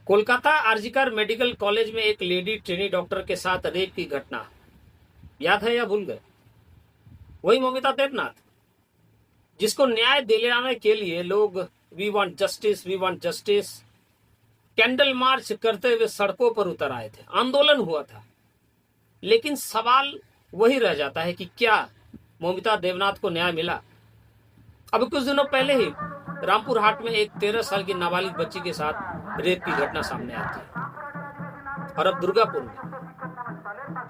Kolkata RG Kar medical college में एक lady trainee doctor के साथ रेप की घटना याद है या भूल गए? वही मौमिता देवनाथ जिसको न्याय दिलाने के लिए लोग we want justice candle march करते हुए सड़कों पर उतर आए थे, आंदोलन हुआ था। लेकिन सवाल वही रह जाता है कि क्या मौमिता देवनाथ को न्याय मिला? अभी कुछ दिनों पहले ही रामपुर हाट में एक 13 साल की नाबालिग बच्ची के साथ रेप की घटना सामने आई थी। और अब दुर्गापुर में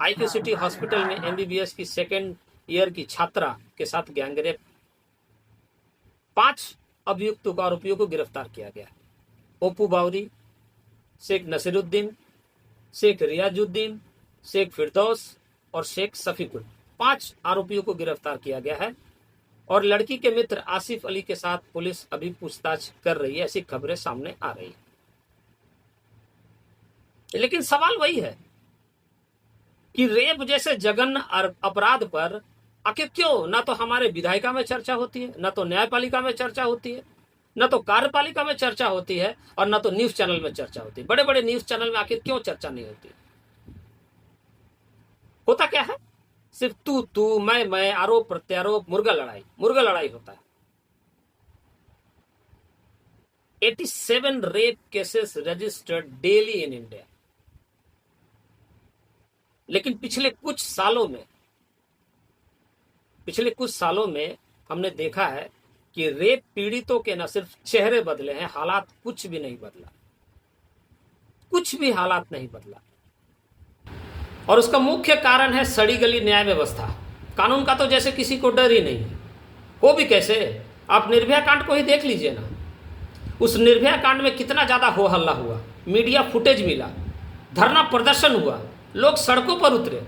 आईक्यू सिटी हॉस्पिटल में एमबीबीएस की सेकेंड ईयर की छात्रा के साथ गैंगरेप। 5 अभियुक्तों को आरोपियों को गिरफ्तार किया गया। ओपू बावरी, शेख नसीरुद्दीन, शेख रियाजुद्दीन, शेख फिरदौस और शेख सफीकुल, 5 आरोपियों को गिरफ्तार किया गया है। और लड़की के मित्र आसिफ अली के साथ पुलिस अभी पूछताछ कर रही है, ऐसी खबरें सामने आ रही है। लेकिन सवाल वही है कि रेप जैसे जघन्य अपराध पर आखिर क्यों ना तो हमारे विधायिका में चर्चा होती है, ना तो न्यायपालिका में चर्चा होती है, ना तो कार्यपालिका में चर्चा होती है, और ना तो न्यूज चैनल में चर्चा होती है। बड़े बड़े न्यूज चैनल में आखिर क्यों चर्चा नहीं होती? होता क्या है? सिर्फ तू मैं, आरोप प्रत्यारोप, मुर्गा लड़ाई होता है। 87 rape cases registered daily in India. लेकिन पिछले कुछ सालों में हमने देखा है कि रेप पीड़ितों के न सिर्फ चेहरे बदले हैं, हालात कुछ भी नहीं बदला, हालात नहीं बदला। और उसका मुख्य कारण है सड़ी गली न्याय व्यवस्था। कानून का तो जैसे किसी को डर ही नहीं है। हो भी कैसे? आप निर्भया कांड को ही देख लीजिए ना। उस निर्भया कांड में कितना ज्यादा हो हल्ला हुआ, मीडिया फुटेज मिला, धरना प्रदर्शन हुआ, लोग सड़कों पर उतरे,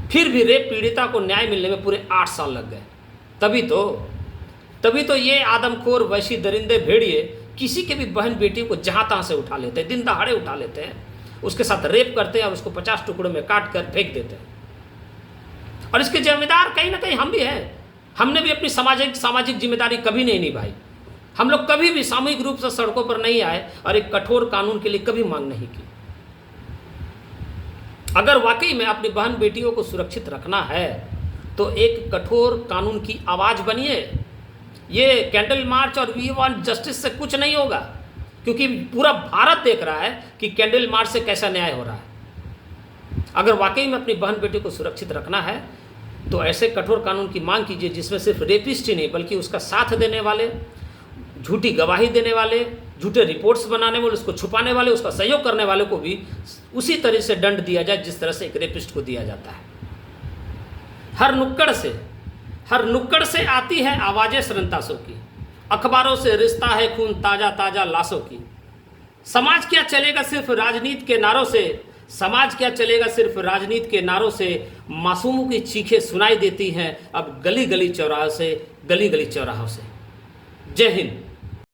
फिर भी रेप पीड़िता को न्याय मिलने में पूरे 8 साल लग गए। तभी तो ये आदमखोर वैशी दरिंदे भेड़िए किसी के भी बहन बेटी को जहां तहां से उठा लेते हैं, दिन दहाड़े उठा लेते हैं, उसके साथ रेप करते हैं और उसको 50 टुकड़ों में काट कर फेंक देते हैं। और इसके जिम्मेदार कहीं ना कहीं हम भी हैं। हमने भी अपनी सामाजिक जिम्मेदारी कभी नहीं निभाई। हम लोग कभी भी सामूहिक रूप से सड़कों पर नहीं आए और एक कठोर कानून के लिए कभी मांग नहीं की। अगर वाकई में अपनी बहन बेटियों को सुरक्षित रखना है तो एक कठोर कानून की आवाज बनिए। ये कैंडल मार्च और वी वांट जस्टिस से कुछ नहीं होगा, क्योंकि पूरा भारत देख रहा है कि कैंडल मार्च से कैसा न्याय हो रहा है। अगर वाकई में अपनी बहन बेटी को सुरक्षित रखना है तो ऐसे कठोर कानून की मांग कीजिए जिसमें सिर्फ रेपिस्ट ही नहीं बल्कि उसका साथ देने वाले, झूठी गवाही देने वाले, झूठे रिपोर्ट्स बनाने वाले, उसको छुपाने वाले, उसका सहयोग करने वाले को भी उसी तरह से दंड दिया जाए जिस तरह से एक रेपिस्ट को दिया जाता है। हर नुक्कड़ से आती है आवाजें शरणदासों की, अखबारों से रिश्ता है खून ताजा ताजा लाशों की। समाज क्या चलेगा सिर्फ राजनीति के नारों से, मासूमों की चीखें सुनाई देती हैं अब गली गली चौराहों से। जय हिंद।